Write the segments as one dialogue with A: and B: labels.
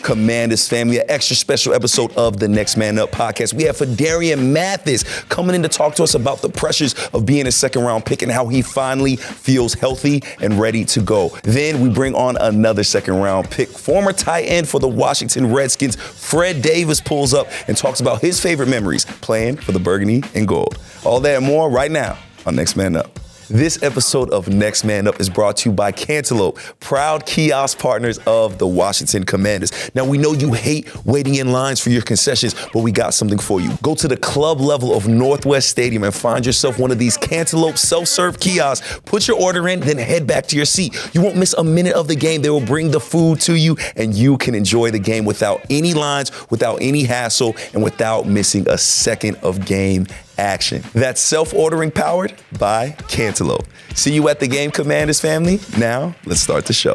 A: Commanders family, an extra special episode of the Next Man Up podcast. We have Phidarian Mathis coming in to talk to us about the pressures of being a second round pick and how he finally feels healthy and ready to go. Then we bring on another second round pick, former tight end for the Washington Redskins. Fred Davis pulls up and talks about his favorite memories playing for the Burgundy and Gold. All that and more right now on Next Man Up. This episode of Next Man Up is brought to you by Cantaloupe, proud kiosk partners of the Washington Commanders. Now, we know you hate waiting in lines for your concessions, but we got something for you. Go to the club level of Northwest Stadium and find yourself one of these Cantaloupe self-serve kiosks. Put your order in, then head back to your seat. You won't miss a minute of the game. They will bring the food to you, and you can enjoy the game without any lines, without any hassle, and without missing a second of game action. That's self-ordering powered by Cantaloupe. See you at the game, Commanders family. Now, let's start the show.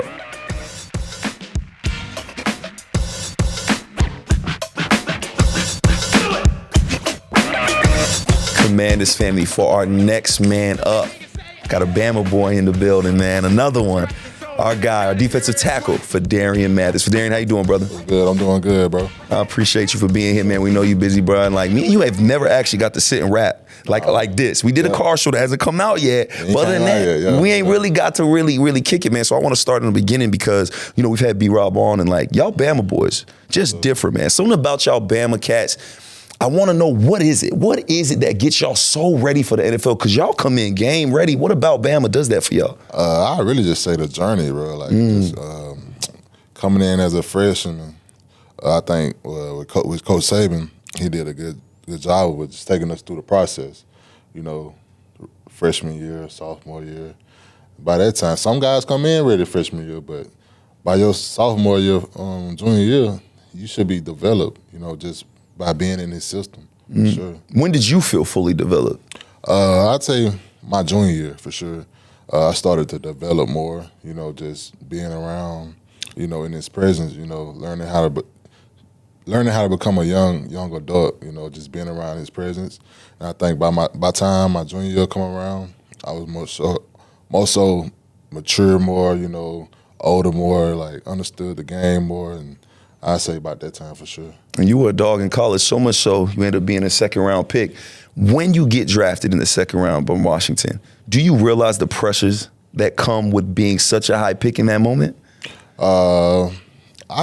A: Commanders family, for our next man up, got a Bama boy in the building, man. Another one. Our guy, our defensive tackle, Phidarian Mathis. Phidarian, how you doing, brother?
B: Good, I'm doing good, bro.
A: I appreciate you for being here, man. We know you busy, bro. And like me and you have never actually got to sit and rap like this. We did a car show that hasn't come out yet. But other than that, we ain't really got to really kick it, man. So I want to start in the beginning because, you know, we've had B-Rob on and like, y'all Bama boys, just different, man. Something about y'all Bama cats. I want to know, what is it? What is it that gets y'all so ready for the NFL? Because y'all come in game ready. What about Bama does that for y'all?
B: I really just say the journey, bro. Like just, coming in as a freshman, I think with Coach Saban, he did a good job with just taking us through the process. You know, freshman year, sophomore year. By that time, some guys come in ready freshman year, but by your sophomore year, junior year, you should be developed, you know, just by being in his system, for sure.
A: When did you feel fully developed?
B: I'd say my junior year, for sure. I started to develop more, you know, just being around, you know, in his presence, you know, learning how to become a young adult, you know, just being around his presence. And I think by time my junior year come around, I was more so mature more, you know, older more, like understood the game more, and I say about that time for sure.
A: And you were a dog in college, so much so you ended up being a second round pick. When you get drafted in the second round by Washington, do you realize the pressures that come with being such a high pick in that moment?
B: I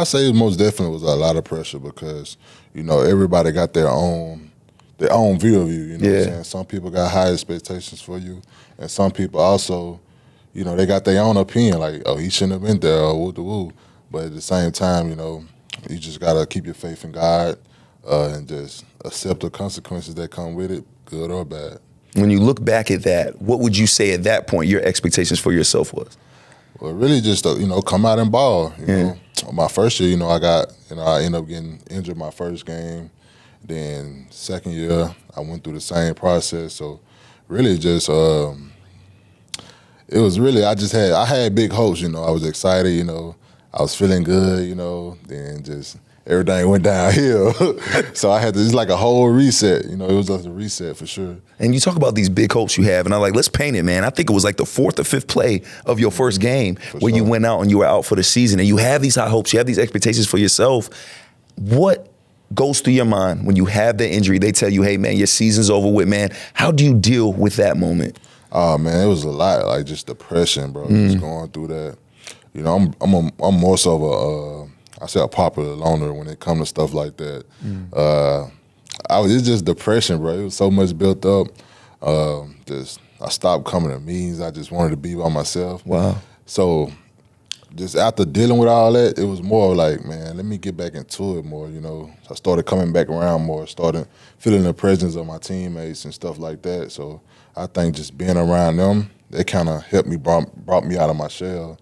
B: say most definitely was a lot of pressure because, you know, everybody got their own view of you, you know what I'm saying? Some people got high expectations for you, and some people also, you know, they got their own opinion, like, oh, he shouldn't have been there, or woo-de-woo. But at the same time, you know, you just got to keep your faith in God and just accept the consequences that come with it, good or bad.
A: When you look back at that, what would you say at that point your expectations for yourself was?
B: Well, really just, you know, come out and ball. You know, my first year, you know, I ended up getting injured my first game. Then second year, I went through the same process. So really just, it was really, I had big hopes, you know. I was excited, you know. I was feeling good, you know, then just everything went downhill. So I had to, it's like a whole reset, you know, it was just a reset for sure.
A: And you talk about these big hopes you have, and I'm like, let's paint it, man. I think it was like the fourth or fifth play of your first game where you went out and you were out for the season, and you have these high hopes, you have these expectations for yourself. What goes through your mind when you have that injury? They tell you, hey, man, your season's over with, man. How do you deal with that moment?
B: Oh, man, it was a lot, like just depression, bro, just going through that. You know, I'm more so of a popular loner when it comes to stuff like that. It's just depression, bro. It was so much built up. I stopped coming to meetings. I just wanted to be by myself.
A: Wow.
B: So just after dealing with all that, it was more like, man, let me get back into it more, you know. I started coming back around more, started feeling the presence of my teammates and stuff like that. So I think just being around them, they kind of helped me, brought me out of my shell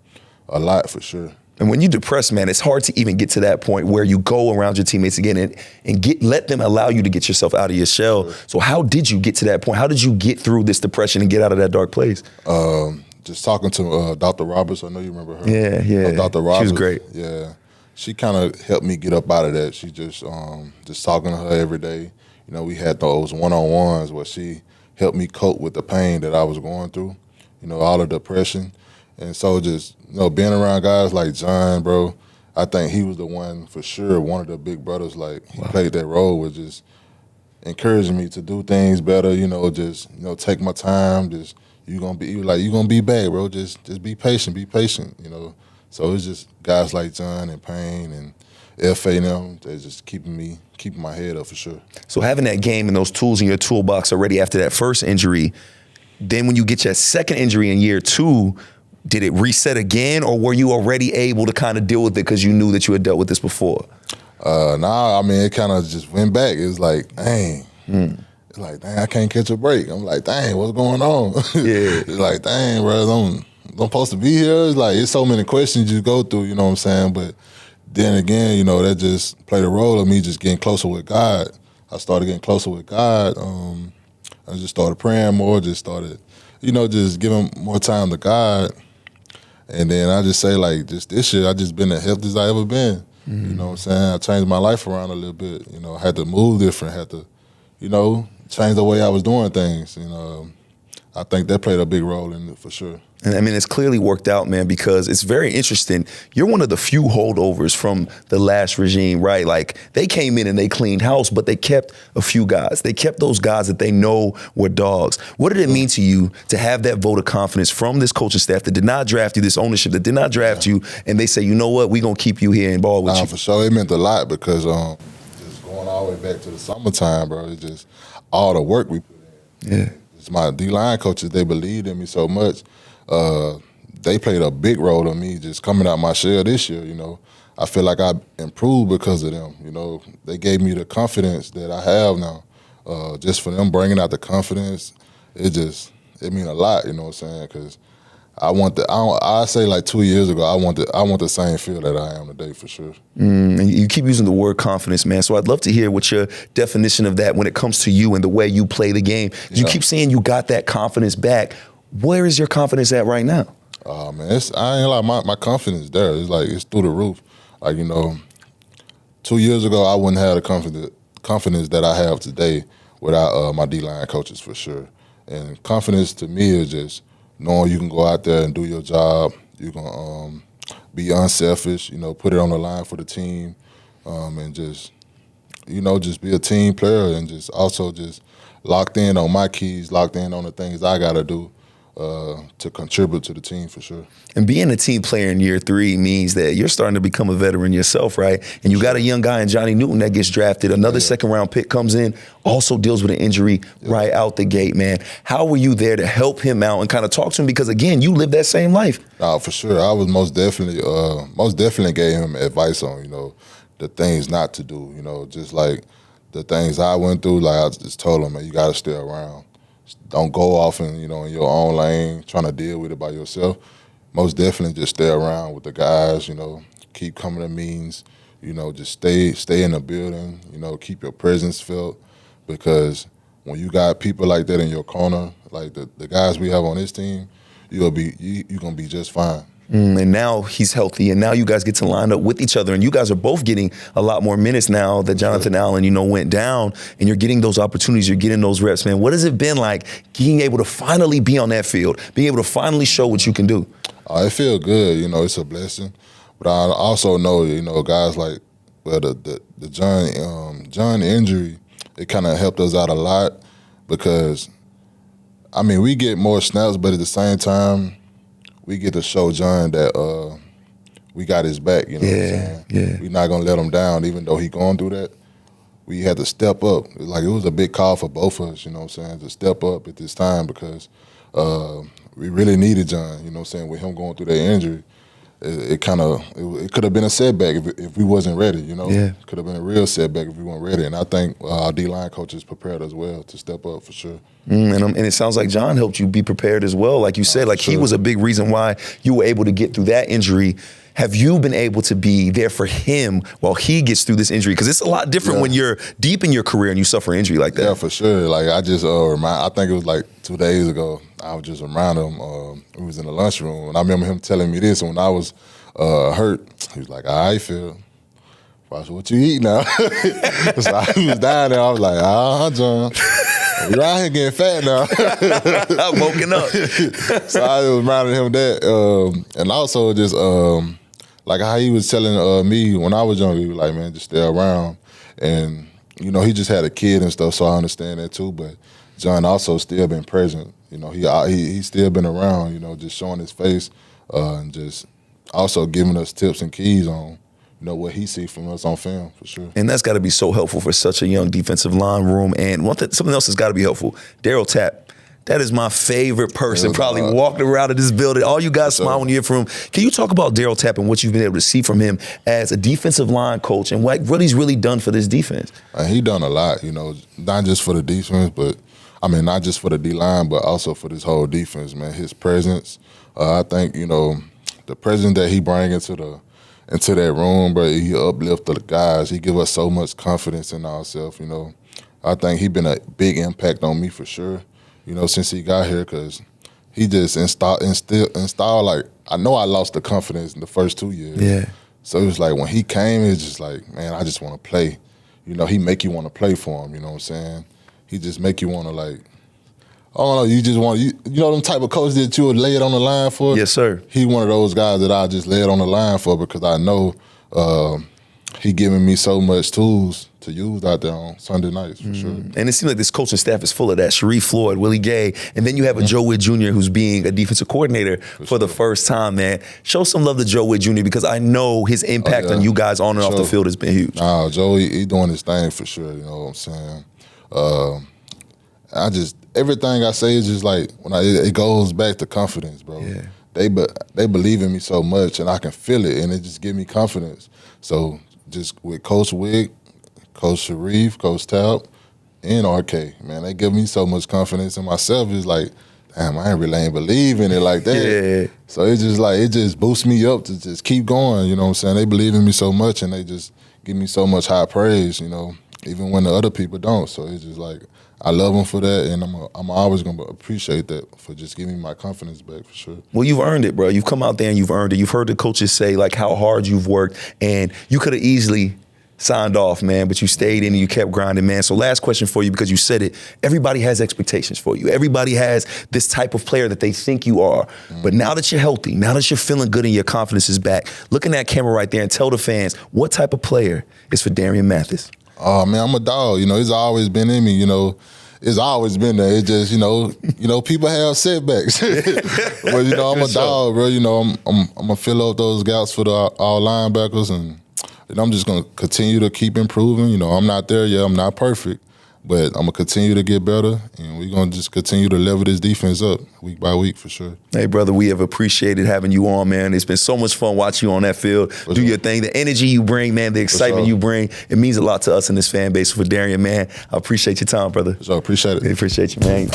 B: a lot for sure.
A: And when you're depressed, man, it's hard to even get to that point where you go around your teammates again and let them allow you to get yourself out of your shell. Sure. So how did you get to that point? How did you get through this depression and get out of that dark place?
B: Just talking to Dr. Roberts. I know you remember her.
A: Yeah.
B: Dr. Roberts.
A: She was great.
B: Yeah. She kind of helped me get up out of that. She just talking to her every day. You know, we had those one-on-ones where she helped me cope with the pain that I was going through, you know, all the depression. And so just, you know, being around guys like John, bro, I think he was the one for sure. One of the big brothers, like he played that role with just encouraging me to do things better. Just take my time. Just you gonna be back, bro. Just be patient. Be patient. So it's just guys like John and Payne and FA and them. They're just keeping my head up for sure.
A: So having that game and those tools in your toolbox already after that first injury, then when you get your second injury in year 2, did it reset again, or were you already able to kind of deal with it because you knew that you had dealt with this before?
B: Nah, I mean, it kind of just went back. It was like, dang. It's like, dang, I can't catch a break. I'm like, dang, what's going on?
A: Yeah.
B: It's like, dang, bro, I'm supposed to be here. It's like, it's so many questions you go through, you know what I'm saying? But then again, that just played a role of me just getting closer with God. I started getting closer with God. I just started praying more, just started, just giving more time to God. And then I just say, like, just this year, I just been the healthiest I ever been. You know what I'm saying? I changed my life around a little bit. I had to move different, had to, change the way I was doing things. I think that played a big role in it for sure.
A: And I mean, it's clearly worked out, man, because it's very interesting. You're one of the few holdovers from the last regime, right? Like, they came in and they cleaned house, but they kept a few guys. They kept those guys that they know were dogs. What did it mean to you to have that vote of confidence from this coaching staff that did not draft you, this ownership that did not draft you, and they say, you know what, we're going to keep you here and ball with you?
B: For sure. It meant a lot because just going all the way back to the summertime, bro, it's just all the work we put in.
A: Yeah.
B: It's my D-line coaches, they believed in me so much. They played a big role in me just coming out my shell this year, I feel like I improved because of them, They gave me the confidence that I have now. Just for them bringing out the confidence, it mean a lot, you know what I'm saying? Because I say like 2 years ago, I want the same feel that I am today for sure.
A: And you keep using the word confidence, man. So I'd love to hear what your definition of that when it comes to you and the way you play the game. You keep saying you got that confidence back. Where is your confidence at right now?
B: Man, I ain't like my confidence there. It's like it's through the roof. Like 2 years ago, I wouldn't have the confidence that I have today without my D-line coaches for sure. And confidence to me is just knowing you can go out there and do your job. You can be unselfish. Put it on the line for the team, and just be a team player and just also just locked in on my keys, locked in on the things I got to do. To contribute to the team for sure.
A: And being a team player in year 3 means that you're starting to become a veteran yourself, right? And you got a young guy in Johnny Newton that gets drafted. Another second-round pick comes in, also deals with an injury right out the gate, man. How were you there to help him out and kind of talk to him? Because, again, you lived that same life.
B: For sure. I was most definitely gave him advice on, the things not to do, just like the things I went through. Like I just told him, man, you got to stay around. Don't go off in your own lane trying to deal with it by yourself. Most definitely just stay around with the guys, keep coming to meetings, just stay in the building, keep your presence felt, because when you got people like that in your corner, like the guys we have on this team, you're gonna be just fine.
A: And now he's healthy, and now you guys get to line up with each other, and you guys are both getting a lot more minutes now that Jonathan Allen, went down, and you're getting those opportunities, you're getting those reps, man. What has it been like being able to finally be on that field, being able to finally show what you can do?
B: It feels good, it's a blessing. But I also know, guys like, the John injury, it kind of helped us out a lot because, we get more snaps, but at the same time, we get to show John that we got his back, what I'm saying?
A: Yeah.
B: We're not going to let him down, even though he going through that. We had to step up. It was a big call for both of us, to step up at this time because we really needed John, with him going through that injury. It could have been a setback if we wasn't ready,
A: Yeah.
B: Could have been a real setback if we weren't ready. And I think our D-line coaches prepared us well to step up for sure.
A: And it sounds like John helped you be prepared as well. Like you said, he was a big reason why you were able to get through that injury. Have you been able to be there for him while he gets through this injury? Because it's a lot different when you're deep in your career and you suffer injury like that.
B: Yeah, for sure. Like I just I think it was like 2 days ago, I was just around him. We was in the lunchroom, and I remember him telling me this when I was hurt. He was like, "All right, Phil." I said, "What you eat now?" So he was down there. I was like, John. You're out here getting fat now.
A: I'm woken up.
B: So I was reminding him of that. And also just like how he was telling me when I was younger, he was like, man, just stay around. And, you know, he just had a kid and stuff, so I understand that too. But John also still been present. You know, he still been around, you know, just showing his face and just also giving us tips and keys on, you know, what he see from us on film, for sure.
A: And that's got to be so helpful for such a young defensive line room. And something else has got to be helpful. Daryl Tapp. That is my favorite person, probably walking around in this building. All you guys smile when you hear from him. Can you talk about Daryl Tapp and what you've been able to see from him as a defensive line coach and what he's really done for this defense?
B: He done a lot, you know, not just for the defense, but I mean, not just for the D-line, but also for this whole defense, man. His presence, I think, you know, the presence that he bring into that room, bro, he uplift the guys. He give us so much confidence in ourselves, you know. I think he been a big impact on me for sure, you know, since he got here, because he just installed, like, I know I lost the confidence in the first 2 years.
A: Yeah.
B: So it was like when he came, it's just like, man, I just want to play. You know, he make you want to play for him, you know what I'm saying? He just make you want to, like, I don't know, you just want, you know them type of coach that you would lay it on the line for?
A: Yes, sir.
B: He one of those guys that I just lay it on the line for, because I know he giving me so much tools to use out there on Sunday nights, for sure.
A: And it seems like this coaching staff is full of that. Sharif Floyd, Willie Gay, and then you have a Joe Witt Jr. who's being a defensive coordinator for the first time, man. Show some love to Joe Witt Jr. because I know his impact on you guys on and off the field has been huge.
B: Nah, Joe, he doing his thing for sure, you know what I'm saying? Everything I say is just like, it goes back to confidence, bro.
A: Yeah.
B: They believe in me so much, and I can feel it, and it just give me confidence. So just with Coach Wig, Coach Sharif, Coach Tapp, and RK, man, they give me so much confidence in myself. It's like, damn, I ain't believe in it like that.
A: Yeah.
B: So it's just like, it just boosts me up to just keep going, you know what I'm saying? They believe in me so much, and they just give me so much high praise, you know, even when the other people don't. So it's just like, I love them for that, and I'm always going to appreciate that for just giving me my confidence back, for sure.
A: Well, you've earned it, bro. You've come out there and you've earned it. You've heard the coaches say, like, how hard you've worked, and you could have easily signed off, man, but you stayed in and you kept grinding, man. So last question for you, because you said it, everybody has expectations for you. Everybody has this type of player that they think you are. But now that you're healthy, now that you're feeling good and your confidence is back, look in that camera right there and tell the fans, what type of player is Phidarian Mathis?
B: Oh, man, I'm a dog. You know, it's always been in me, you know. It's always been there. It's just, you know, people have setbacks. But, you know, I'm a dog, bro. You know, I'm gonna fill up those gaps for all linebackers, and I'm just gonna continue to keep improving. You know, I'm not there yet. I'm not perfect, but I'm gonna continue to get better, and we're gonna just continue to level this defense up week by week, for sure.
A: Hey, brother, we have appreciated having you on, man. It's been so much fun watching you on that field. Do your thing. The energy you bring, man, the excitement you bring, it means a lot to us in this fan base. For Phidarian, man, I appreciate your time, brother.
B: So appreciate it.
A: I appreciate you, man.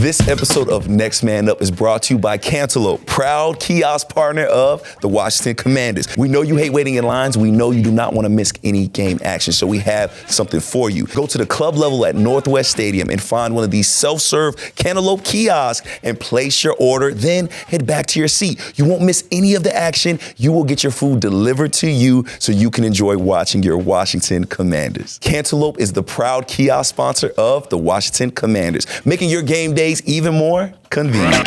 A: This episode of Next Man Up is brought to you by Cantaloupe, proud kiosk partner of the Washington Commanders. We know you hate waiting in lines. We know you do not want to miss any game action, so we have something for you. Go to the club level at Northwest Stadium and find one of these self-serve Cantaloupe kiosks and place your order, then head back to your seat. You won't miss any of the action. You will get your food delivered to you so you can enjoy watching your Washington Commanders. Cantaloupe is the proud kiosk sponsor of the Washington Commanders, making your game days even more convenient.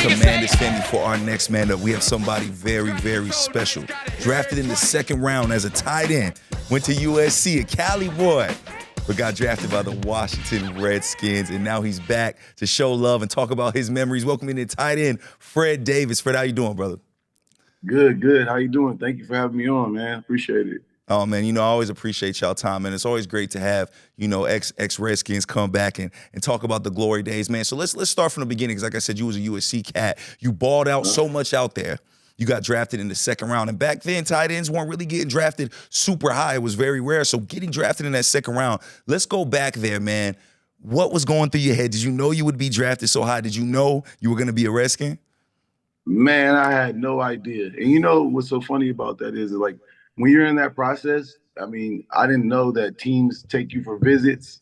A: Commanders family, for our next man up, we have somebody very, very special. Drafted in the second round as a tight end, went to USC, a Cali boy, but got drafted by the Washington Redskins, and now he's back to show love and talk about his memories. Welcome in the tight end, Fred Davis. Fred, how you doing, brother?
C: Good. How you doing? Thank you for having me on, man. Appreciate it.
A: Oh, man, you know, I always appreciate y'all time, and it's always great to have, you know, ex-Redskins come back and talk about the glory days, man. So let's start from the beginning, because like I said, you was a USC cat. You balled out so much out there. You got drafted in the second round, and back then, tight ends weren't really getting drafted super high. It was very rare, so getting drafted in that second round, let's go back there, man. What was going through your head? Did you know you would be drafted so high? Did you know you were going to be a Redskin?
C: Man, I had no idea. And you know what's so funny about that is like, when you're in that process, I mean, I didn't know that teams take you for visits.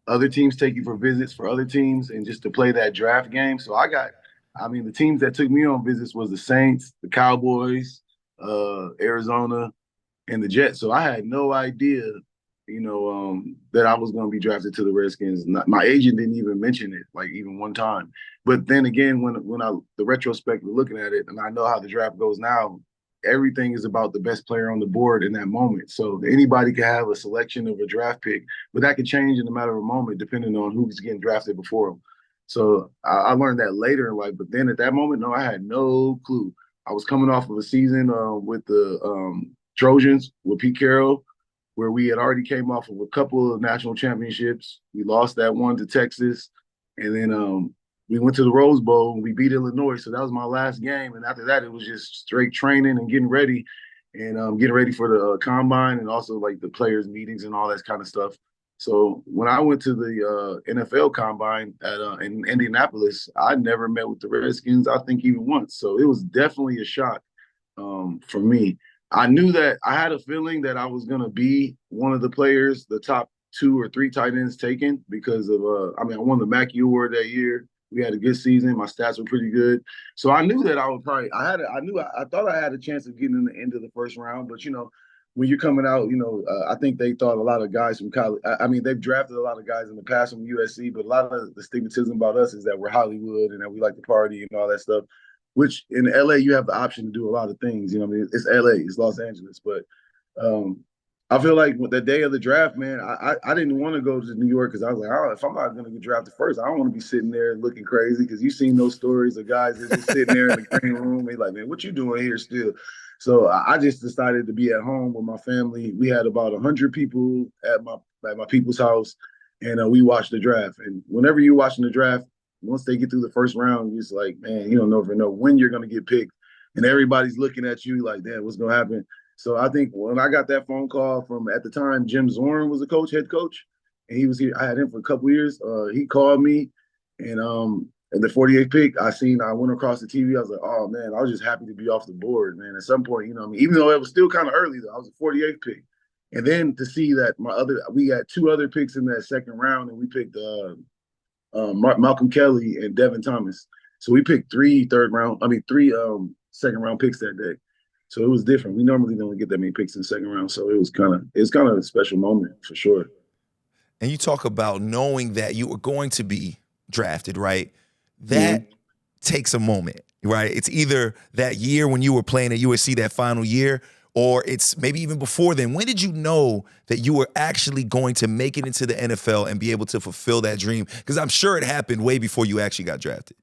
C: Other teams take you for visits for other teams and just to play that draft game. So the teams that took me on visits was the Saints, the Cowboys, Arizona, and the Jets. So I had no idea, that I was going to be drafted to the Redskins. My agent didn't even mention it, like even one time. But then again, when the retrospect, looking at it, and I know how the draft goes now, everything is about the best player on the board in that moment. So anybody can have a selection of a draft pick, but that could change in a matter of a moment depending on who's getting drafted before them. So I learned that later in life, but then at that moment, no, I had no clue. I was coming off of a season with the Trojans with Pete Carroll, where we had already came off of a couple of national championships. We lost that one to Texas, and then we went to the Rose Bowl and we beat Illinois. So that was my last game, and after that, it was just straight training and getting ready, and getting ready for the combine and also like the players' meetings and all that kind of stuff. So when I went to the NFL combine in Indianapolis, I never met with the Redskins, I think even once. So it was definitely a shock for me. I knew that I had a feeling that I was going to be one of the players, the top 2 or 3 tight ends taken because of, I won the Mackey Award that year. We had a good season. My stats were pretty good. So I knew that I would probably, I thought I had a chance of getting in the end of the first round. But, when you're coming out, I think they thought a lot of guys from college. They've drafted a lot of guys in the past from USC, but a lot of the stigmatism about us is that we're Hollywood and that we like to party and all that stuff. Which in LA you have the option to do a lot of things. It's LA, it's Los Angeles, but I feel like with the day of the draft, man, I didn't want to go to New York because I was like, oh, if I'm not going to get drafted first, I don't want to be sitting there looking crazy because you've seen those stories of guys that just sitting there in the green room. They like, man, what you doing here still? So I just decided to be at home with my family. We had about 100 people at my people's house, and we watched the draft. And whenever you're watching the draft, once they get through the first round, you're just like, man, you don't never know when you're going to get picked. And everybody's looking at you like, damn, what's going to happen? So I think when I got that phone call from, at the time, Jim Zorn was the head coach, and he was here. I had him for a couple years. He called me, and at the 48th pick, I went across the TV. I was like, oh, man, I was just happy to be off the board, man. At some point, even though it was still kind of early, though, I was a 48th pick. And then to see that we got 2 other picks in that second round, and we picked Malcolm Kelly and Devin Thomas. So we picked 3 second round picks that day. So it was different. We normally don't get that many picks in the second round. So it's kind of a special moment for sure.
A: And you talk about knowing that you were going to be drafted, right? That takes a moment, right? It's either that year when you were playing at USC, that final year, or it's maybe even before then. When did you know that you were actually going to make it into the NFL and be able to fulfill that dream? Because I'm sure it happened way before you actually got drafted.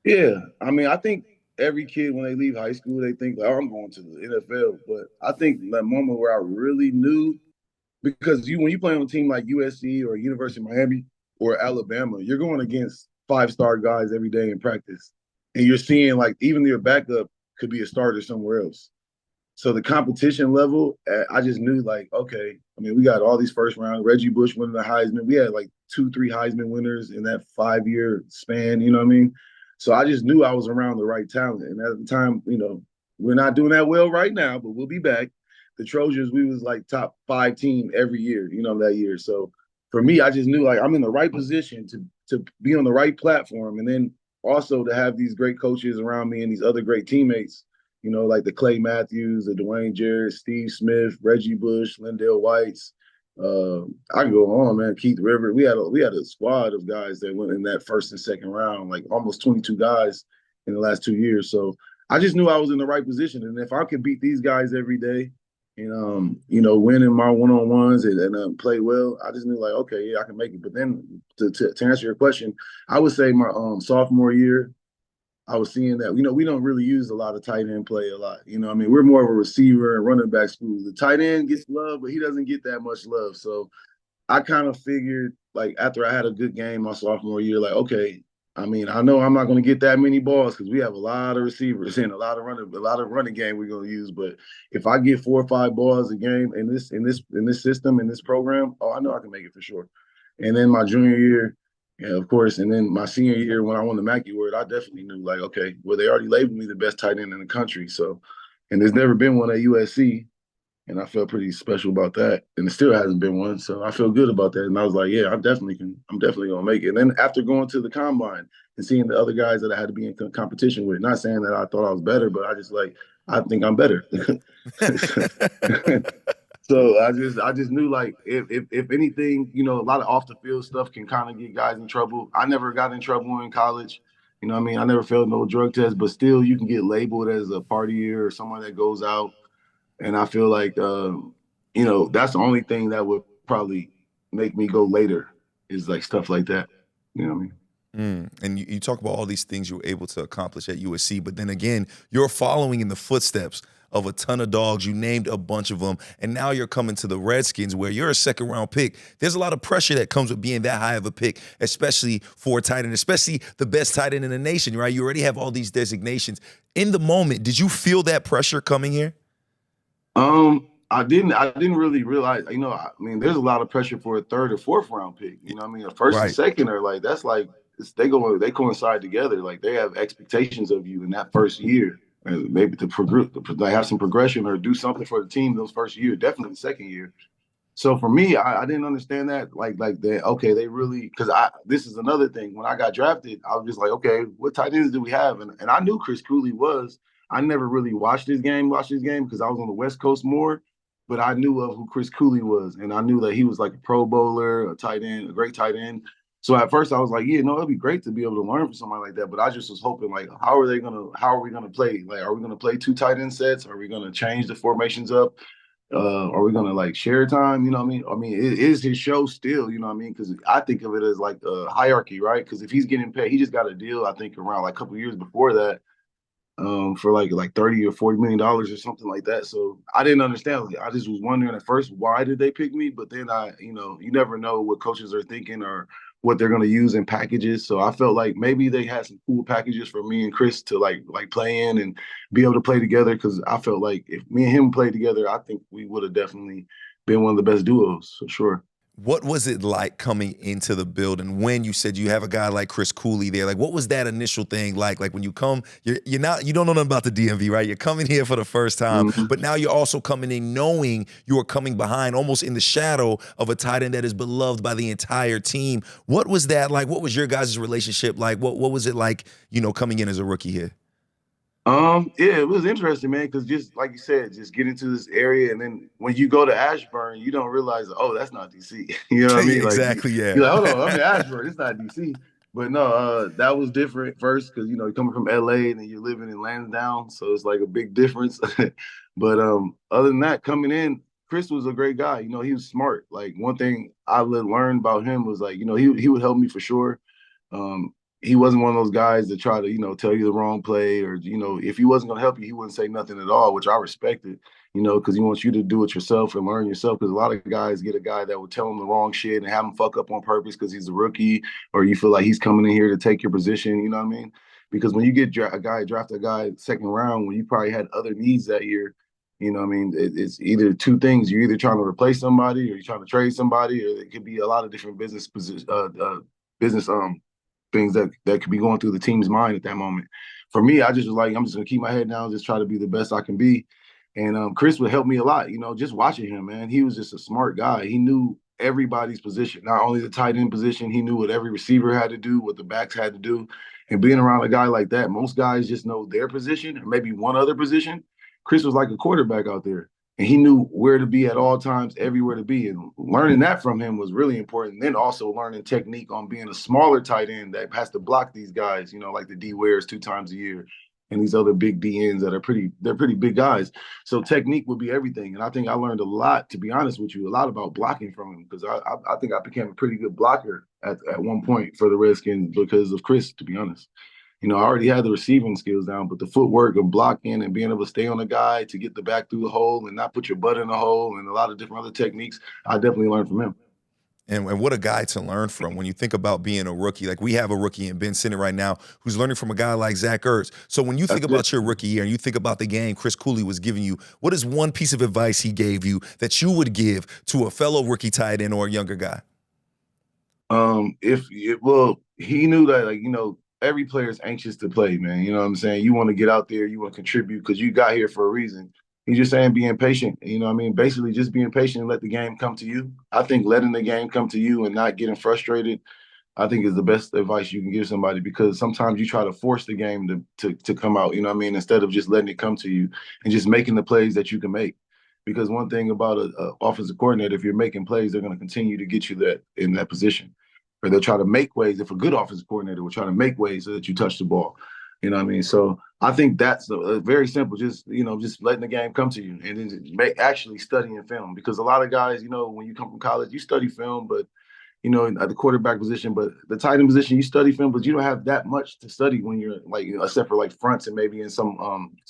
C: Yeah. I think every kid, when they leave high school, they think, like, oh, I'm going to the NFL. But I think that moment where I really knew, because when you play on a team like USC or University of Miami or Alabama, you're going against 5-star guys every day in practice. And you're seeing, like, even your backup could be a starter somewhere else. So the competition level, I just knew, like, okay, we got all these first round. Reggie Bush winning the Heisman. We had like 2-3 Heisman winners in that 5-year span, you know what I mean? So I just knew I was around the right talent. And at the time, we're not doing that well right now, but we'll be back. The Trojans, we was like top 5 team every year, that year. So for me, I just knew, like, I'm in the right position to be on the right platform. And then also to have these great coaches around me and these other great teammates, like the Clay Matthews, the Dwayne Jarrett, Steve Smith, Reggie Bush, Lindell Whites. I can go on, man. Keith River. We had a squad of guys that went in that first and second round, like almost 22 guys in the last 2 years. So I just knew I was in the right position, and if I could beat these guys every day, and winning my one-on-ones and play well, I just knew, like, okay, yeah, I can make it. But then to answer your question, I would say my sophomore year, I was seeing that, we don't really use a lot of tight end play a lot. We're more of a receiver and running back school. The tight end gets love, but he doesn't get that much love. So I kind of figured, like, after I had a good game my sophomore year, like, okay, I know I'm not going to get that many balls because we have a lot of receivers and a lot of running game we're going to use. But if I get 4 or 5 balls a game in this system, in this program, oh, I know I can make it for sure. And then my junior year, yeah, of course. And then my senior year, when I won the Mackey Award, I definitely knew, like, okay, well, they already labeled me the best tight end in the country. So, and there's never been one at USC, and I felt pretty special about that. And it still hasn't been one, so I feel good about that. And I was like, yeah, I'm definitely gonna make it. And then after going to the combine and seeing the other guys that I had to be in competition with, not saying that I thought I was better, but I think I'm better. So I just knew, like, if anything, a lot of off the field stuff can kind of get guys in trouble. I never got in trouble in college. You know what I mean? I never failed no drug test, but still you can get labeled as a partier or someone that goes out. And I feel like, that's the only thing that would probably make me go later is like stuff like that. You know what I mean?
A: And you talk about all these things you were able to accomplish at USC, but then again, you're following in the footsteps of a ton of dogs. You named a bunch of them, and now you're coming to the Redskins where you're a second round pick. There's a lot of pressure that comes with being that high of a pick, especially for a tight end, especially the best tight end in the nation, right? You already have all these designations. In the moment, did you feel that pressure coming here?
C: I didn't really realize, I mean, there's a lot of pressure for a third or fourth round pick. You know what I mean? A first and
A: Right.
C: second are like, that's like, they coincide together. Like they have expectations of you in that first year. And maybe to progress, they have some progression or do something for the team those first year, definitely the second year. So for me, I didn't understand that. Like they okay, they really because I this is another thing. When I got drafted, I was just like, okay, what tight ends do we have? And I knew Chris Cooley was. I never really watched this game because I was on the West Coast more, but I knew of who Chris Cooley was, and I knew that he was like a Pro Bowler, a tight end, a great tight end. So at first I was like, yeah, no, it'd be great to be able to learn from somebody like that. But I just was hoping like, how are we gonna play? Like, are we gonna play two tight end sets? Are we gonna change the formations up? Are we gonna like share time? You know what I mean? I mean, it is his show still. You know what I mean? Because I think of it as like a hierarchy, right? Because if he's getting paid, he just got a deal. I think around like a couple of years before that, for like $30 or $40 million or something like that. So I didn't understand. Like, I just was wondering at first why did they pick me, but then you never know what coaches are thinking or what they're gonna use in packages. So I felt like maybe they had some cool packages for me and Chris to like play in and be able to play together. Because I felt like if me and him played together, I think we would have definitely been one of the best duos for sure.
A: What was it like coming into the building when you said you have a guy like Chris Cooley there? Like, what was that initial thing like? Like when you come, you don't know nothing about the DMV, right? You're coming here for the first time,
C: Mm-hmm.
A: but now you're also coming in knowing you are coming behind, almost in the shadow of a tight end that is beloved by the entire team. What was that like? What was your guys' relationship like? What was it like, coming in as a rookie here?
C: Yeah, it was interesting, man, because just like you said, just get into this area, and then when you go to Ashburn, you don't realize, oh, that's not DC. You know what I mean? Like
A: Exactly,
C: you're
A: yeah.
C: like, hold on, I'm in Ashburn, it's not DC. But no, that was different first because you're coming from LA and then you're living in Lansdowne, so it's like a big difference. But other than that, coming in, Chris was a great guy. He was smart. Like one thing I learned about him was like, he would help me for sure. Um, he wasn't one of those guys that try to, tell you the wrong play or, if he wasn't going to help you, he wouldn't say nothing at all, which I respected, because he wants you to do it yourself and learn yourself. Because a lot of guys get a guy that will tell him the wrong shit and have him fuck up on purpose because he's a rookie or you feel like he's coming in here to take your position. You know what I mean? Because when you get draft a guy second round, when you probably had other needs that year, you know what I mean? It's either two things. You're either trying to replace somebody or you're trying to trade somebody, or it could be a lot of different business things that could be going through the team's mind at that moment. For me, I just was like, I'm just gonna keep my head down, just try to be the best I can be. And Chris would help me a lot, just watching him, man. He was just a smart guy. He knew everybody's position, not only the tight end position, he knew what every receiver had to do, what the backs had to do. And being around a guy like that, most guys just know their position or maybe one other position. Chris was like a quarterback out there and he knew where to be at all times, everywhere to be. And learning that from him was really important. Then also learning technique on being a smaller tight end that has to block these guys, like the D Wares 2 times a year and these other big DNs that they're pretty big guys. So technique would be everything. And I think I learned a lot, to be honest with you, a lot about blocking from him because I think I became a pretty good blocker at one point for the Redskins because of Chris, to be honest. I already had the receiving skills down, but the footwork of blocking and being able to stay on a guy to get the back through the hole and not put your butt in the hole and a lot of different other techniques, I definitely learned from him.
A: And what a guy to learn from when you think about being a rookie. Like we have a rookie in Ben sitting right now who's learning from a guy like Zach Ertz. So when you think
C: That's it.
A: about your rookie year and you think about the game Chris Cooley was giving you, what is one piece of advice he gave you that you would give to a fellow rookie tight end or a younger guy?
C: He knew that, like, every player is anxious to play, man. You know what I'm saying? You want to get out there, you want to contribute because you got here for a reason. He's just saying being patient. You know what I mean? Basically, just being patient and let the game come to you. I think letting the game come to you and not getting frustrated, I think is the best advice you can give somebody because sometimes you try to force the game to come out, you know what I mean, instead of just letting it come to you and just making the plays that you can make. Because one thing about a offensive coordinator, if you're making plays, they're going to continue to get you that in that position or they'll try to make ways. If a good offensive coordinator will try to make ways so that you touch the ball. You know what I mean? So I think that's very simple. Just, just letting the game come to you and then actually studying film, because a lot of guys, when you come from college, you study film, but at the quarterback position, but the tight end position, you study film, but you don't have that much to study when you're like, except for like fronts and maybe in some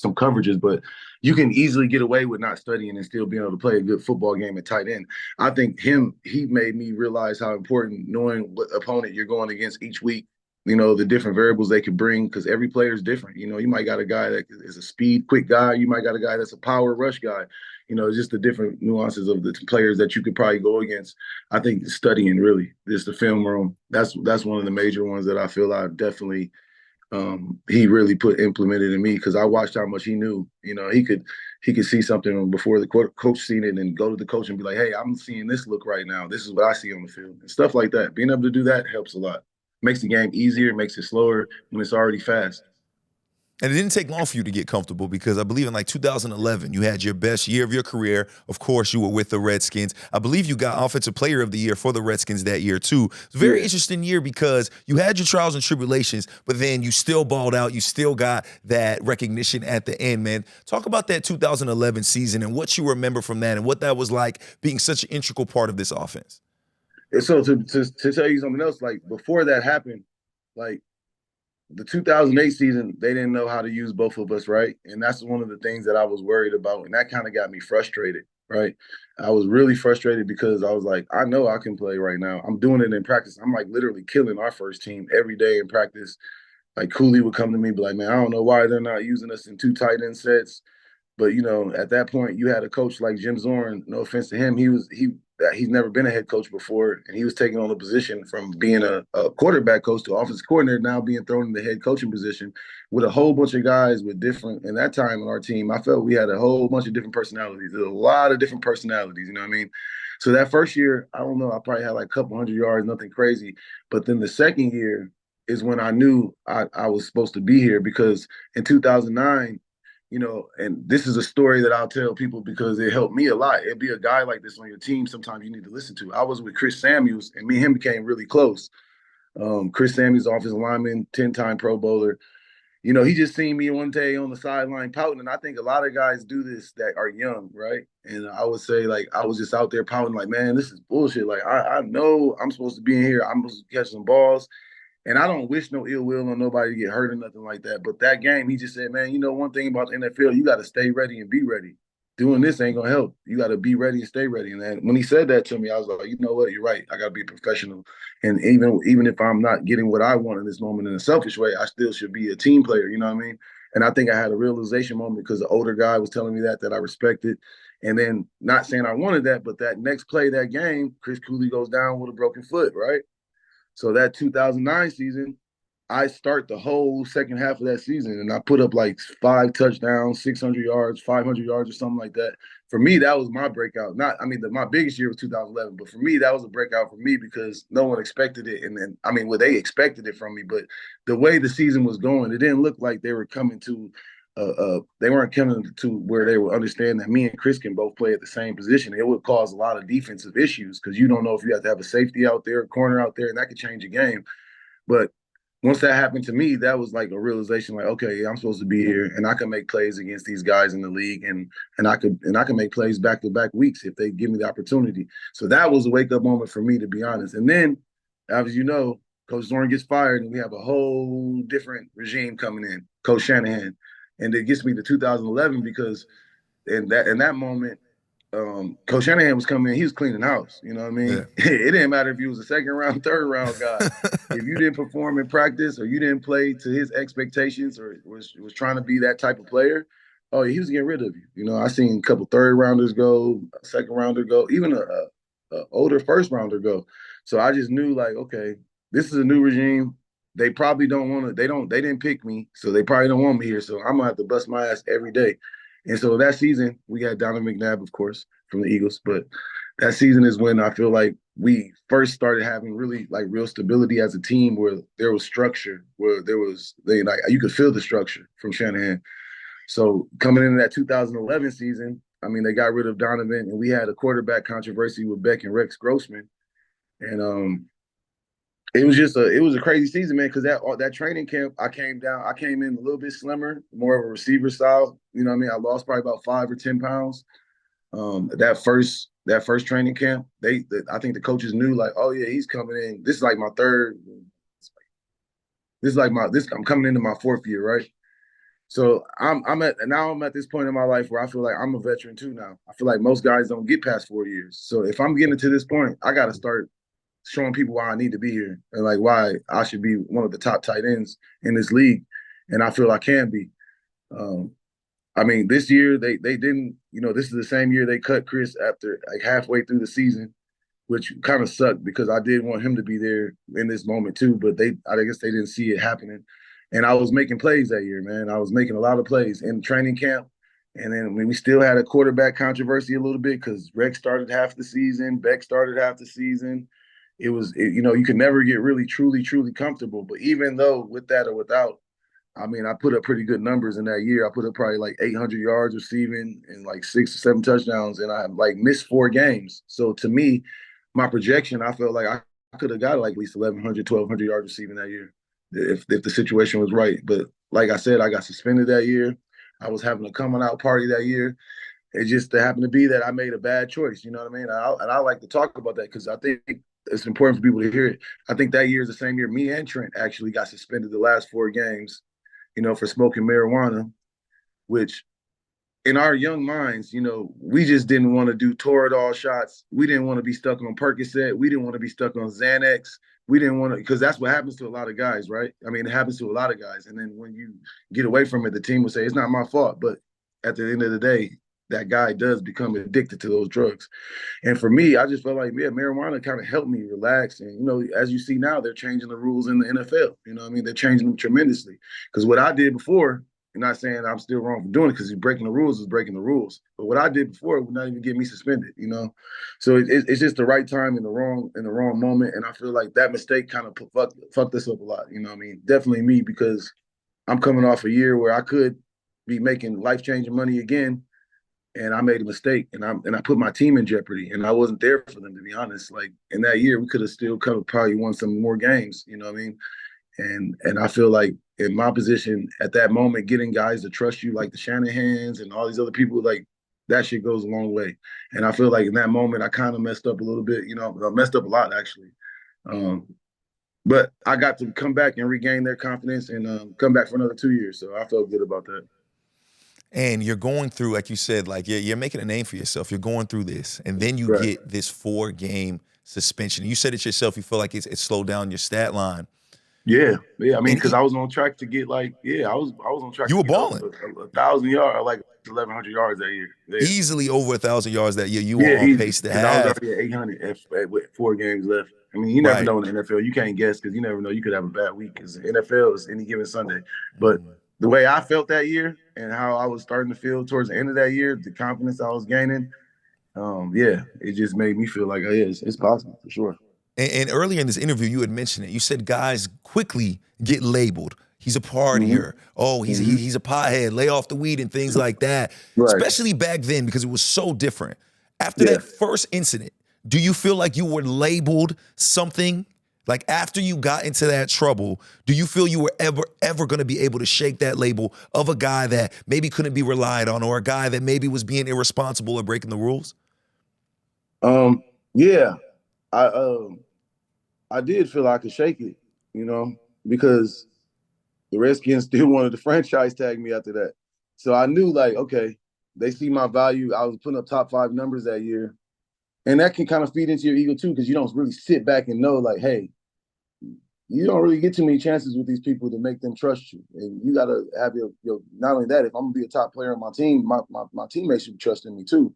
C: coverages. But you can easily get away with not studying and still being able to play a good football game at tight end. I think he made me realize how important knowing what opponent you're going against each week. The different variables they could bring, because every player is different. You might got a guy that is a speed, quick guy. You might got a guy that's a power rush guy. Just the different nuances of the players that you could probably go against. I think studying, really, just the film room. That's one of the major ones that I feel I definitely he really implemented in me, because I watched how much he knew. He could see something before the coach seen it and go to the coach and be like, "Hey, I'm seeing this look right now. This is what I see on the field," and stuff like that. Being able to do that helps a lot. Makes the game easier, makes it slower when it's already fast.
A: And it didn't take long for you to get comfortable, because I believe in like 2011, you had your best year of your career. Of course, you were with the Redskins. I believe you got Offensive Player of the Year for the Redskins that year too. It's a very interesting year, because you had your trials and tribulations, but then you still balled out. You still got that recognition at the end, man. Talk about that 2011 season and what you remember from that and what that was like being such an integral part of this offense.
C: And so to tell you something else, like before that happened, like the 2008 season, they didn't know how to use both of us, right? And that's one of the things that I was worried about, and that kind of got me frustrated, right? I was really frustrated because I was like, I know I can play right now. I'm doing it in practice. I'm like literally killing our first team every day in practice. Like Cooley would come to me and be like, "Man, I don't know why they're not using us in 2 tight end sets." But at that point, you had a coach like Jim Zorn. No offense to him, he's never been a head coach before, and he was taking on the position from being a quarterback coach to offensive coordinator, now being thrown in the head coaching position with a whole bunch of guys with different. And that time in our team, I felt we had a whole bunch of different personalities. There's a lot of different personalities. You know what I mean? So that first year, I don't know, I probably had like a couple hundred yards, nothing crazy. But then the second year is when I knew I was supposed to be here, because in 2009. And this is a story that I'll tell people because it helped me a lot. It'd be a guy like this on your team sometimes you need to listen to. I was with Chris Samuels, and me and him became really close. Chris Samuels, offensive lineman, 10-time Pro Bowler. He just seen me one day on the sideline pouting, and I think a lot of guys do this that are young, right? And I would say, like, I was just out there pouting, like, man, this is bullshit. Like, I know I'm supposed to be in here. I'm supposed to catch some balls. And I don't wish no ill will on nobody to get hurt or nothing like that. But that game, he just said, man, one thing about the NFL, you got to stay ready and be ready. Doing this ain't going to help. You got to be ready and stay ready. And then when he said that to me, I was like, you know what? You're right. I got to be a professional. And even if I'm not getting what I want in this moment in a selfish way, I still should be a team player. You know what I mean? And I think I had a realization moment because the older guy was telling me that I respected. And then not saying I wanted that, but that next play, that game, Chris Cooley goes down with a broken foot, right? So that 2009 season, I start the whole second half of that season, and I put up like 5 touchdowns, 600 yards, 500 yards, or something like that. For me, that was my breakout. My biggest year was 2011, but for me, that was a breakout for me because no one expected it. And then, they expected it from me, but the way the season was going, it didn't look like they were coming to they weren't coming to where they would understand that me and Chris can both play at the same position. It would cause a lot of defensive issues because you don't know if you have to have a safety out there, a corner out there, and that could change a game. But once that happened to me, that was like a realization, like, okay, I'm supposed to be here and I can make plays against these guys in the league, and I can make plays back-to-back weeks if they give me the opportunity. So that was a wake-up moment for me, to be honest. And then, as you know, Coach Zorn gets fired and we have a whole different regime coming in, Coach Shanahan. And it gets me to 2011 because in that moment, Coach Shanahan was coming in, he was cleaning house. You know what I mean? Yeah. It didn't matter if he was a second round, third round guy. If you didn't perform in practice or you didn't play to his expectations or was trying to be that type of player, oh, he was getting rid of you. I seen a couple third rounders go, a second rounder go, even a older first rounder go. So I just knew, like, okay, this is a new regime. They probably don't want to, they didn't pick me, so they probably don't want me here. So I'm gonna have to bust my ass every day. And so that season, we had Donovan McNabb, of course, from the Eagles. But that season is when I feel like we first started having really like real stability as a team, where there was structure, where you could feel the structure from Shanahan. So coming into that 2011 season, they got rid of Donovan, and we had a quarterback controversy with Beck and Rex Grossman. And It was just it was a crazy season, man. Because that training camp, I came in a little bit slimmer, more of a receiver style. You know what I mean? I lost probably about 5 or 10 pounds. That first training camp, I think the coaches knew like, oh yeah, he's coming in. This is like my third. This is like I'm coming into my fourth year, right? So I'm at this point in my life where I feel like I'm a veteran too now. I feel like most guys don't get past 4 years. So if I'm getting to this point, I got to start showing people why I need to be here and like why I should be one of the top tight ends in this league, and I feel I can be. Um, I mean, this year they didn't. This is the same year they cut Chris after like halfway through the season, which kind of sucked because I did want him to be there in this moment too. But I guess they didn't see it happening. And I was making plays that year, man. I was making a lot of plays in training camp. And then we still had a quarterback controversy a little bit because Rex started half the season, Beck started half the season. You could never get really, truly, truly comfortable. But even though with that or without, I mean, I put up pretty good numbers in that year. I put up probably like 800 yards receiving and like 6 or 7 touchdowns, and I like missed 4 games. So to me, my projection, I felt like I could have got like at least 1,100, 1,200 yards receiving that year if the situation was right. But like I said, I got suspended that year. I was having a coming out party that year. It just happened to be that I made a bad choice. You know what I mean? And I like to talk about that because I think it's important for people to hear it. I think that year is the same year me and Trent actually got suspended the last 4 games, for smoking marijuana, which in our young minds, we just didn't want to do Toradol shots. We didn't want to be stuck on Percocet. We didn't want to be stuck on Xanax. We didn't want to, because that's what happens to a lot of guys, right? I mean, it happens to a lot of guys. And then when you get away from it, the team will say, it's not my fault. But at the end of the day, that guy does become addicted to those drugs. And for me, I just felt like, yeah, marijuana kind of helped me relax. And, as you see now, they're changing the rules in the NFL. You know what I mean? They're changing them tremendously. Because what I did before, I'm not saying I'm still wrong for doing it because breaking the rules is breaking the rules. But what I did before would not even get me suspended. So it's just the right time in the wrong moment. And I feel like that mistake kind of fucked us up a lot. You know what I mean? Definitely me, because I'm coming off a year where I could be making life-changing money again, and I made a mistake, and I put my team in jeopardy, and I wasn't there for them, to be honest. Like in that year, we could have still probably won some more games. You know what I mean? And I feel like in my position at that moment, getting guys to trust you like the Shanahans and all these other people, like that shit goes a long way. And I feel like in that moment, I kind of messed up a little bit. I messed up a lot actually. But I got to come back and regain their confidence and come back for another 2 years. So I felt good about that.
A: And you're going through, like you said, like you're making a name for yourself. You're going through this, and then you
C: Right.
A: get this 4-game suspension. You said it yourself. You feel like it slowed down your stat line.
C: Yeah. I mean,
A: And
C: because I was on track to get I was on track
A: you
C: to
A: were
C: get
A: balling.
C: 1,000 yards, like 1,100 yards that year. Yeah.
A: Easily over 1,000 yards that year. You were
C: Yeah,
A: on
C: easy.
A: pace to
C: Because I was
A: have.
C: already at 800 with 4 games left. I mean, you never
A: Right.
C: know in the NFL. You can't guess because you never know. You could have a bad week because the NFL is any given Sunday. But the way I felt that year and how I was starting to feel towards the end of that year, the confidence I was gaining, yeah, it just made me feel like, oh, yeah, it's possible for sure.
A: And earlier in this interview, you had mentioned it. You said guys quickly get labeled. He's a
C: Mm-hmm.
A: partier. Oh, he's a pothead. Lay off the weed and things like that.
C: Right.
A: Especially back then because it was so different. After
C: Yeah.
A: that first incident, do you feel like you were labeled something? Like after you got into that trouble, do you feel you were ever going to be able to shake that label of a guy that maybe couldn't be relied on, or a guy that maybe was being irresponsible or breaking the rules?
C: Yeah. I did feel I could shake it, because the Redskins still wanted to franchise tag me after that. So I knew, like, okay, they see my value. I was putting up top 5 numbers that year. And that can kind of feed into your ego too, because you don't really sit back and know, like, hey, you don't really get too many chances with these people to make them trust you. And you got to have your not only that, if I'm going to be a top player on my team, my teammates should be trusting me too.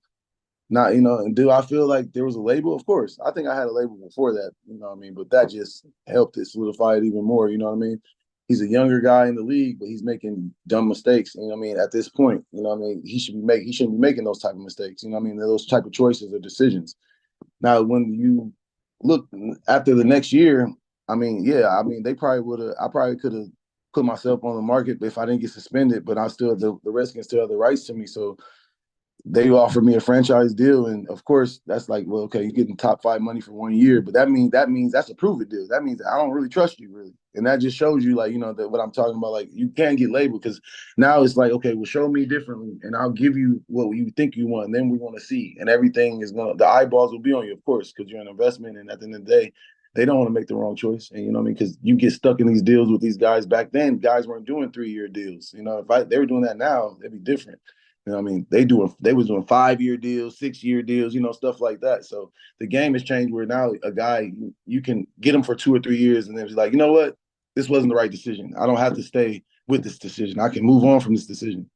C: Not, and do I feel like there was a label? Of course. I think I had a label before that, what I mean? But that just helped it solidify it even more, you know what I mean? He's a younger guy in the league, but he's making dumb mistakes. You know what I mean? At this point, you know what I mean? He shouldn't be making those type of mistakes. You know what I mean? Those type of choices or decisions. Now, when you look after the next year, I mean, yeah, I mean, I probably could have put myself on the market if I didn't get suspended, but the Redskins still have the rights to me. So they offered me a franchise deal, and of course, that's like, well, okay, you're getting top five money for 1 year, but that means that's a prove it deal. That means I don't really trust you, really, and that just shows you, like, that what I'm talking about. Like, you can't get labeled, because now it's like, okay, well, show me differently, and I'll give you what you think you want, and then we want to see, and everything is the eyeballs will be on you, of course, because you're an investment, and at the end of the day, they don't want to make the wrong choice, and you know what I mean, because you get stuck in these deals with these guys. Back then, guys weren't doing 3 year deals. If they were doing that now, it'd be different. You know what I mean? They was doing 5 year deals, 6 year deals, stuff like that. So the game has changed where now a guy, you can get him for 2 or 3 years, and then it's like, you know what? This wasn't the right decision. I don't have to stay with this decision. I can move on from this decision.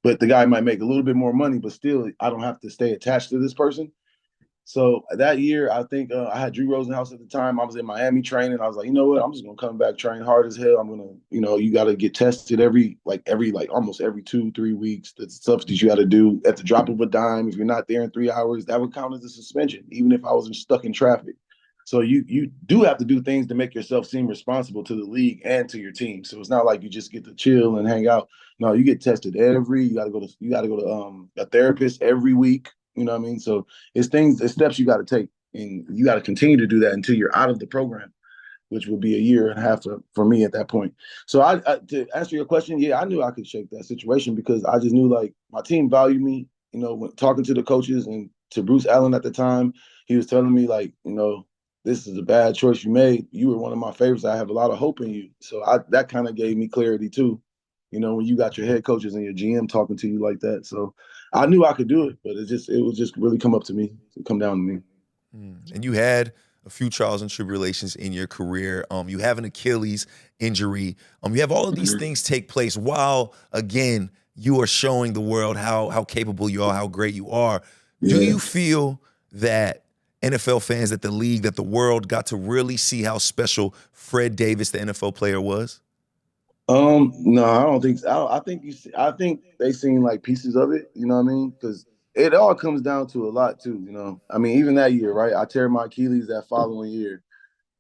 C: But the guy might make a little bit more money, but still I don't have to stay attached to this person. So that year, I think I had Drew Rosenhaus at the time. I was in Miami training. I was like, you know what? I'm just gonna come back, train hard as hell. I'm gonna, you got to get tested almost every 2, 3 weeks. That's stuff that you got to do at the drop of a dime. If you're not there in 3 hours, that would count as a suspension, even if I wasn't stuck in traffic. So you do have to do things to make yourself seem responsible to the league and to your team. So it's not like you just get to chill and hang out. No, you get tested you got to go to a therapist every week. You know what I mean? So it's steps you got to take, and you got to continue to do that until you're out of the program, which would be a year and a half for me at that point. So to answer your question, yeah, I knew I could shake that situation, because I just knew, like, my team valued me. When talking to the coaches and to Bruce Allen at the time, he was telling me, like, this is a bad choice you made. You were one of my favorites. I have a lot of hope in you. So that kind of gave me clarity too. When you got your head coaches and your GM talking to you like that. So I knew I could do it, but it would just really come up to me, come down to me.
A: And you had a few trials and tribulations in your career. You have an Achilles injury. You have all of these things take place while, again, you are showing the world how capable you are, how great you are.
C: Yeah.
A: Do you feel that NFL fans, that the league, that the world got to really see how special Fred Davis, the NFL player, was?
C: No, I don't think so. I think they seen like pieces of it. You know what I mean? Because it all comes down to a lot too. I mean, even that year, right? I tear my Achilles that following year.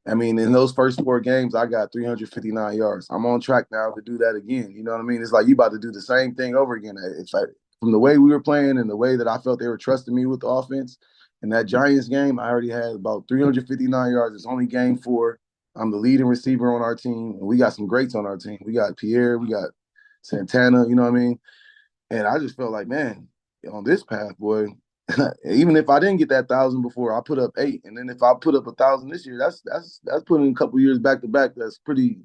C: I mean, in those first 4 games, I got 359 yards. I'm on track now to do that again. You know what I mean? It's like you about to do the same thing over again. From the way we were playing and the way that I felt they were trusting me with the offense, in that Giants game, I already had about 359 yards. It's only game 4. I'm the leading receiver on our team, and we got some greats on our team. We got Pierre, we got Santana, you know what I mean? And I just felt like, man, on this path, boy, even if I didn't get that 1,000 before, I put up 8, and then if I put up 1,000 this year, that's putting a couple years back to back. That's pretty,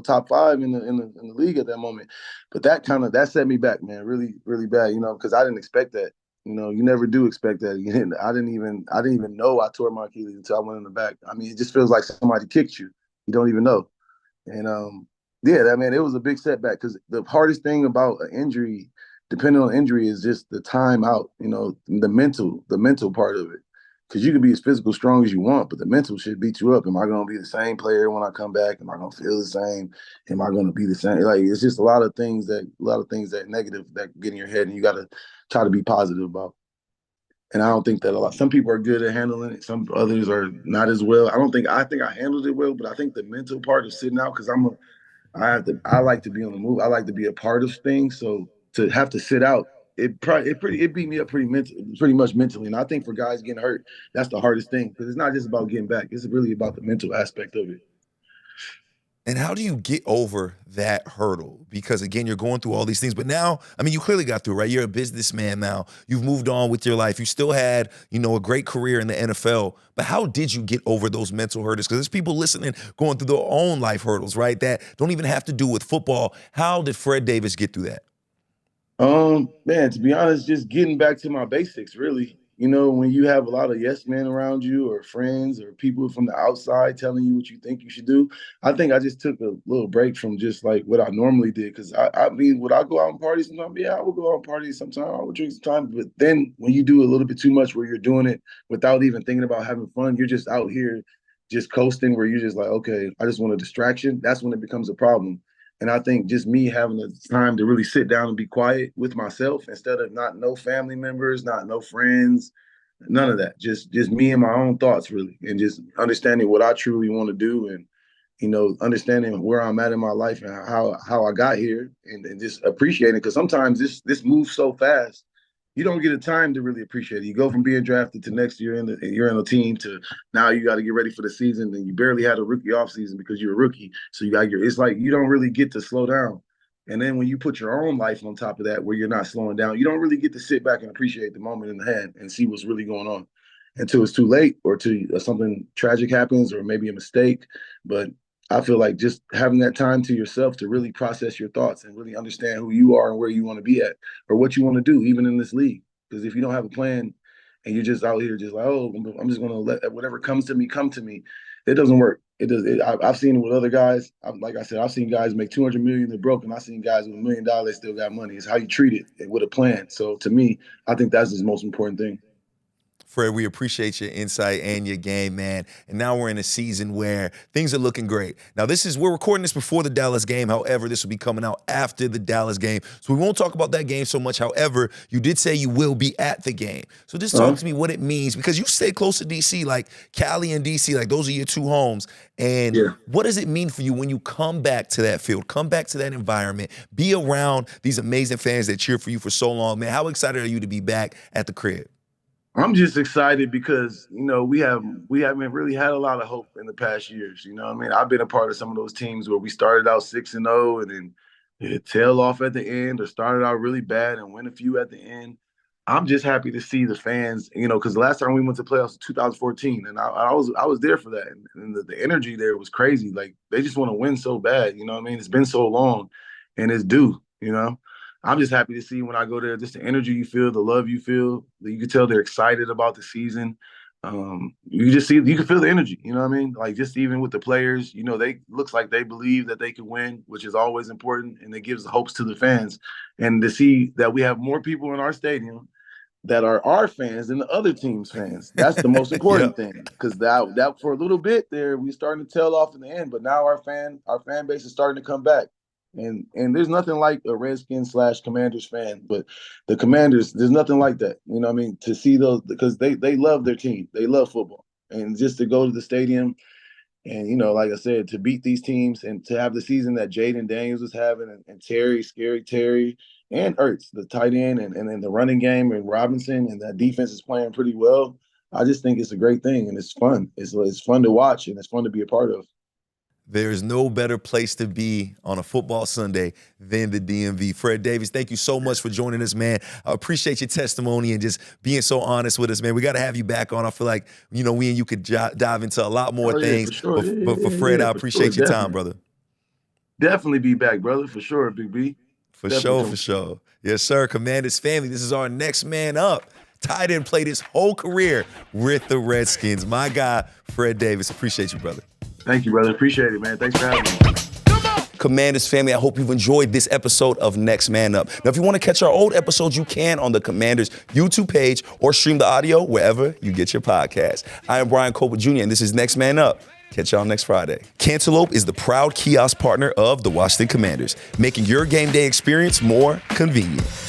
C: top 5 in the league at that moment. But that set me back, man, really, really bad, because I didn't expect that. You never do expect that. I didn't even know I tore my Achilles until I went in the back. I mean, it just feels like somebody kicked you. You don't even know. And yeah, that man, it was a big setback, because the hardest thing about an injury, depending on injury, is just the time out. The mental part of it. Because you can be as physical strong as you want, but the mental should beat you up. Am I going to be the same player when I come back? Am I going to feel the same? Am I going to be the same? Like, it's just a lot of things that negative that get in your head, and you got to try to be positive about. And I don't think that some people are good at handling it. Some others are not as well. I think I handled it well, but I think the mental part of sitting out, because I like to be on the move. I like to be a part of things. So to have to sit out, it beat me up pretty much mentally. And I think for guys getting hurt, that's the hardest thing, because it's not just about getting back. It's really about the mental aspect of it.
A: And how do you get over that hurdle? Because again, you're going through all these things, but now, I mean, you clearly got through, right? You're a businessman now. You've moved on with your life. You still had, a great career in the NFL, but how did you get over those mental hurdles? Because there's people listening going through their own life hurdles, right? That don't even have to do with football. How did Fred Davis get through that?
C: Man, to be honest, just getting back to my basics, really. When you have a lot of yes men around you, or friends, or people from the outside telling you what you think you should do, I think I just took a little break from just like what I normally did. Because I mean, would I go out and party sometimes? Yeah, I would go out and party sometimes. I would drink sometimes. But then when you do a little bit too much, where you're doing it without even thinking about having fun, you're just out here just coasting, where you're just like, okay, I just want a distraction. That's when it becomes a problem. And I think just me having the time to really sit down and be quiet with myself, instead of not no family members, not no friends, none of that. Just me and my own thoughts, really, and just understanding what I truly want to do, and understanding where I'm at in my life and how I got here, and just appreciating, because sometimes this moves so fast, you don't get a time to really appreciate it. You go from being drafted to next year you're in a team to now you got to get ready for the season, and you barely had a rookie offseason because you're a rookie. So it's like you don't really get to slow down. And then when you put your own life on top of that, where you're not slowing down, you don't really get to sit back and appreciate the moment in hand and see what's really going on until it's too late or till something tragic happens or maybe a mistake. But I feel like just having that time to yourself to really process your thoughts and really understand who you are and where you want to be at or what you want to do, even in this league. Because if you don't have a plan and you're just out here just like, oh, I'm just going to let whatever comes to me come to me, it doesn't work. It does. I've seen it with other guys. Like I said, I've seen guys make 200 million, they're broke, and I've seen guys with $1 million, they still got money. It's how you treat it with a plan. So to me, I think that's the most important thing.
A: Fred, we appreciate your insight and your game, man. And now we're in a season where things are looking great. Now, we're recording this before the Dallas game. However, this will be coming out after the Dallas game. So we won't talk about that game so much. However, you did say you will be at the game. So just talk to me what it means, because you stay close to D.C., like Cali and D.C., like those are your two homes. And what does it mean for you when you come back to that field, come back to that environment, be around these amazing fans that cheer for you for so long, man? How excited are you to be back at the crib?
C: I'm just excited because, we haven't really had a lot of hope in the past years. You know what I mean? I've been a part of some of those teams where we started out 6-0 and then it tail off at the end, or started out really bad and win a few at the end. I'm just happy to see the fans, because the last time we went to playoffs was 2014, and I was there for that, and the energy there was crazy. Like, they just want to win so bad. You know what I mean? It's been so long, and it's due. I'm just happy to see when I go there, just the energy you feel, the love you feel. You can tell they're excited about the season. You can feel the energy. You know what I mean? Like, just even with the players, they looks like they believe that they can win, which is always important, and it gives hopes to the fans. And to see that we have more people in our stadium that are our fans than the other team's fans, that's the most important thing. Because that for a little bit there, we starting to tail off in the end, but now our fan base is starting to come back. And there's nothing like a Redskins / Commanders fan, but the Commanders, there's nothing like that. You know what I mean? To see those, because they love their team. They love football. And just to go to the stadium and, like I said, to beat these teams and to have the season that Jaden Daniels was having, and Terry, Scary Terry, and Ertz, the tight end, and then the running game, and Robinson, and that defense is playing pretty well. I just think it's a great thing, and it's fun. It's fun to watch, and it's fun to be a part of.
A: There is no better place to be on a football Sunday than the DMV. Fred Davis, thank you so much for joining us, man. I appreciate your testimony and just being so honest with us, man. We got to have you back on. I feel like, we and you could dive into a lot more things.
C: For sure.
A: But for Fred, I appreciate your time, brother.
C: Definitely be back, brother, for sure, Big B.
A: For sure. Yes, sir. Commanders family, this is our next man up. Tight end, played his whole career with the Redskins. My guy, Fred Davis. Appreciate you, brother.
C: Thank you, brother. Appreciate it, man. Thanks for having me.
A: Commanders family, I hope you've enjoyed this episode of Next Man Up. Now, if you want to catch our old episodes, you can on the Commanders YouTube page or stream the audio wherever you get your podcast. I am Brian Copa Jr., and this is Next Man Up. Catch y'all next Friday. Cantaloupe is the proud kiosk partner of the Washington Commanders, making your game day experience more convenient.